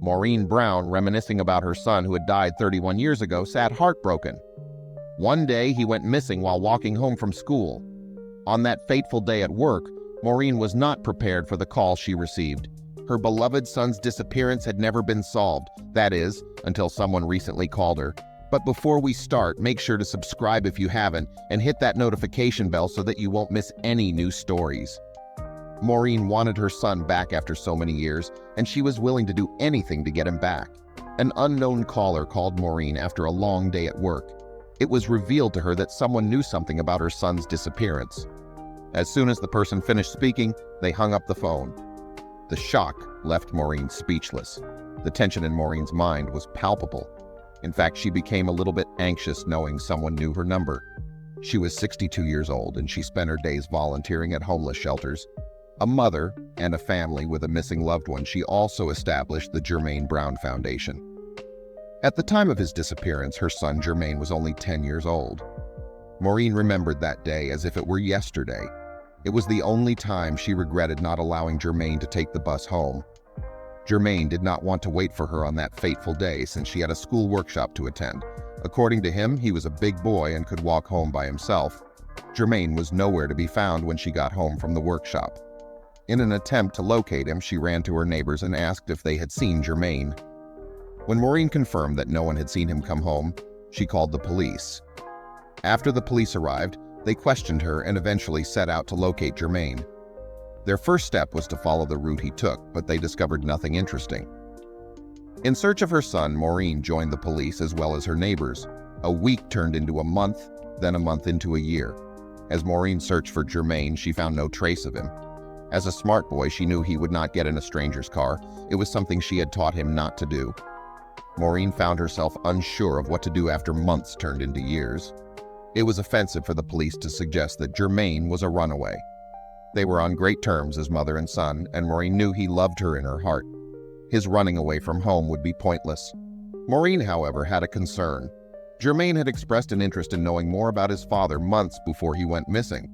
Maureen Brown, reminiscing about her son who had died 31 years ago, sat heartbroken. One day, he went missing while walking home from school. On that fateful day at work, Maureen was not prepared for the call she received. Her beloved son's disappearance had never been solved, that is, until someone recently called her. But before we start, make sure to subscribe if you haven't and hit that notification bell so that you won't miss any new stories. Maureen wanted her son back after so many years, and she was willing to do anything to get him back. An unknown caller called Maureen after a long day at work. It was revealed to her that someone knew something about her son's disappearance. As soon as the person finished speaking, they hung up the phone. The shock left Maureen speechless. The tension in Maureen's mind was palpable. In fact, she became a little bit anxious knowing someone knew her number. She was 62 years old and she spent her days volunteering at homeless shelters. A mother and a family with a missing loved one, she also established the Jermaine Brown Foundation. At the time of his disappearance, her son Jermaine was only 10 years old. Maureen remembered that day as if it were yesterday. It was the only time she regretted not allowing Jermaine to take the bus home. Jermaine did not want to wait for her on that fateful day since she had a school workshop to attend. According to him, he was a big boy and could walk home by himself. Jermaine was nowhere to be found when she got home from the workshop. In an attempt to locate him, she ran to her neighbors and asked if they had seen Jermaine. When Maureen confirmed that no one had seen him come home, she called the police. After the police arrived, they questioned her and eventually set out to locate Jermaine. Their first step was to follow the route he took, but they discovered nothing interesting. In search of her son, Maureen joined the police as well as her neighbors. A week turned into a month, then a month into a year. As Maureen searched for Jermaine, she found no trace of him. As a smart boy, she knew he would not get in a stranger's car. It was something she had taught him not to do. Maureen found herself unsure of what to do after months turned into years. It was offensive for the police to suggest that Jermaine was a runaway. They were on great terms as mother and son, and Maureen knew he loved her in her heart. His running away from home would be pointless. Maureen, however, had a concern. Jermaine had expressed an interest in knowing more about his father months before he went missing.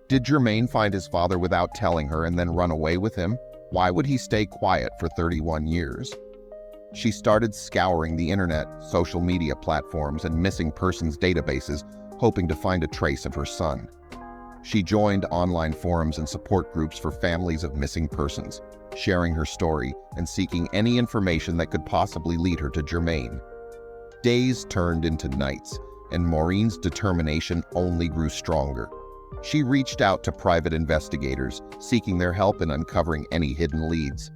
Did Jermaine find his father without telling her and then run away with him? Why would he stay quiet for 31 years? She started scouring the internet, social media platforms, and missing persons databases, hoping to find a trace of her son. She joined online forums and support groups for families of missing persons, sharing her story and seeking any information that could possibly lead her to Jermaine. Days turned into nights, and Maureen's determination only grew stronger. She reached out to private investigators, seeking their help in uncovering any hidden leads.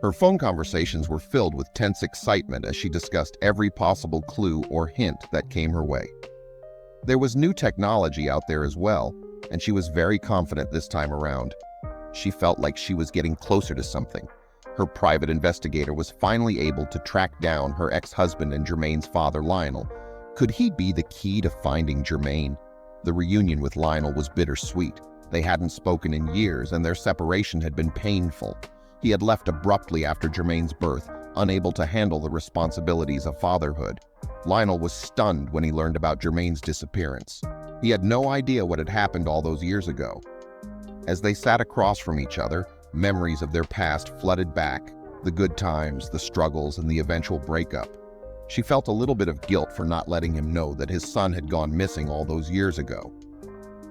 Her phone conversations were filled with tense excitement as she discussed every possible clue or hint that came her way. There was new technology out there as well, and she was very confident this time around. She felt like she was getting closer to something. Her private investigator was finally able to track down her ex-husband and Jermaine's father, Lionel. Could he be the key to finding Jermaine? The reunion with Lionel was bittersweet. They hadn't spoken in years, and their separation had been painful. He had left abruptly after Jermaine's birth, unable to handle the responsibilities of fatherhood. Lionel was stunned when he learned about Jermaine's disappearance. He had no idea what had happened all those years ago. As they sat across from each other, memories of their past flooded back, the good times, the struggles, and the eventual breakup. She felt a little bit of guilt for not letting him know that his son had gone missing all those years ago.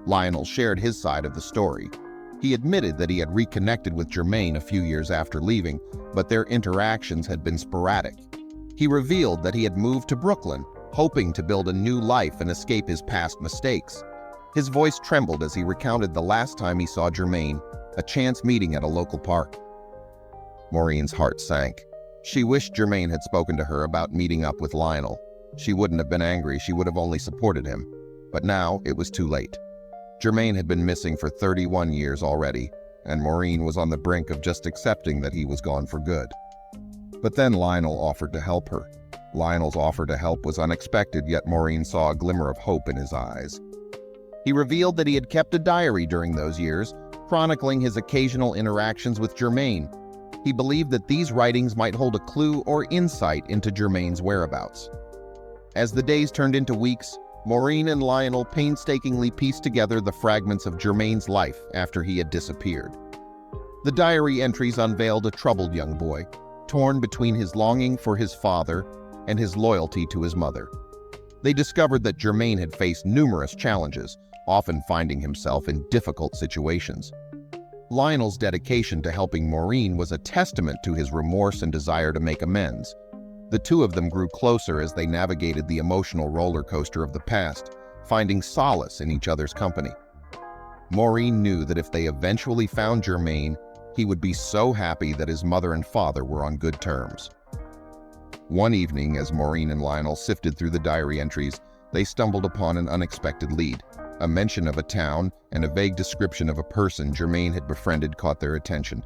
Lionel shared his side of the story. He admitted that he had reconnected with Jermaine a few years after leaving, but their interactions had been sporadic. He revealed that he had moved to Brooklyn, hoping to build a new life and escape his past mistakes. His voice trembled as he recounted the last time he saw Jermaine, a chance meeting at a local park. Maureen's heart sank. She wished Jermaine had spoken to her about meeting up with Lionel. She wouldn't have been angry, she would have only supported him. But now it was too late. Jermaine had been missing for 31 years already, and Maureen was on the brink of just accepting that he was gone for good. But then Lionel offered to help her. Lionel's offer to help was unexpected, yet Maureen saw a glimmer of hope in his eyes. He revealed that he had kept a diary during those years, chronicling his occasional interactions with Jermaine. He believed that these writings might hold a clue or insight into Jermaine's whereabouts. As the days turned into weeks, Maureen and Lionel painstakingly pieced together the fragments of Jermaine's life after he had disappeared. The diary entries unveiled a troubled young boy. torn between his longing for his father and his loyalty to his mother. They discovered that Jermaine had faced numerous challenges, often finding himself in difficult situations. Lionel's dedication to helping Maureen was a testament to his remorse and desire to make amends. The two of them grew closer as they navigated the emotional roller coaster of the past, finding solace in each other's company. Maureen knew that if they eventually found Jermaine, he would be so happy that his mother and father were on good terms. One evening, as Maureen and Lionel sifted through the diary entries, they stumbled upon an unexpected lead. A mention of a town and a vague description of a person Jermaine had befriended caught their attention.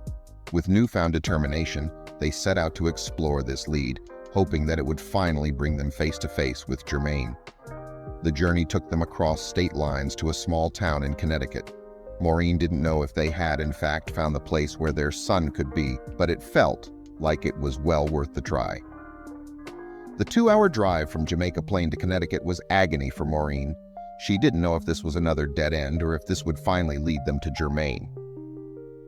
With newfound determination, they set out to explore this lead, hoping that it would finally bring them face to face with Jermaine. The journey took them across state lines to a small town in Connecticut. Maureen didn't know if they had, in fact, found the place where their son could be, but it felt like it was well worth the try. The 2-hour drive from Jamaica Plain to Connecticut was agony for Maureen. She didn't know if this was another dead end or if this would finally lead them to Jermaine.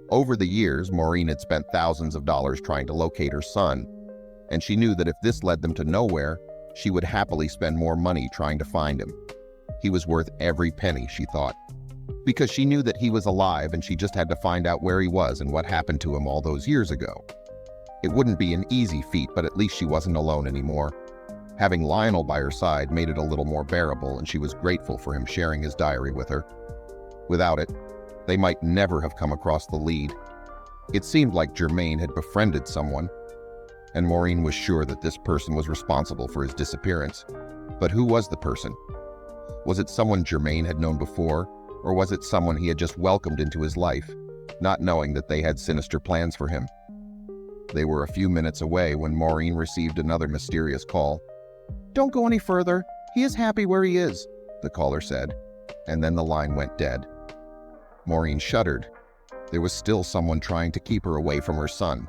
Over the years, Maureen had spent thousands of dollars trying to locate her son, and she knew that if this led them to nowhere, she would happily spend more money trying to find him. He was worth every penny, she thought, because she knew that he was alive and she just had to find out where he was and what happened to him all those years ago. It wouldn't be an easy feat, but at least she wasn't alone anymore. Having Lionel by her side made it a little more bearable, and she was grateful for him sharing his diary with her. Without it, they might never have come across the lead. It seemed like Jermaine had befriended someone, and Maureen was sure that this person was responsible for his disappearance. But who was the person? Was it someone Jermaine had known before, or was it someone he had just welcomed into his life, not knowing that they had sinister plans for him? They were a few minutes away when Maureen received another mysterious call. "Don't go any further. He is happy where he is," the caller said, and then the line went dead. Maureen shuddered. There was still someone trying to keep her away from her son.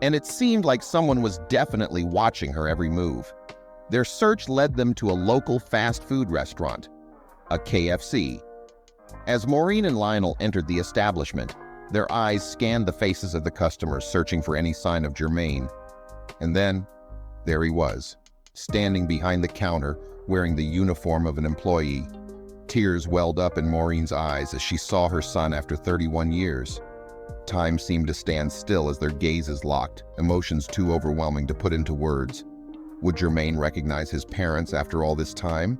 And it seemed like someone was definitely watching her every move. Their search led them to a local fast food restaurant, a KFC. As Maureen and Lionel entered the establishment, their eyes scanned the faces of the customers, searching for any sign of Jermaine. And then, there he was, standing behind the counter, wearing the uniform of an employee. Tears welled up in Maureen's eyes as she saw her son after 31 years. Time seemed to stand still as their gazes locked, emotions too overwhelming to put into words. Would Jermaine recognize his parents after all this time?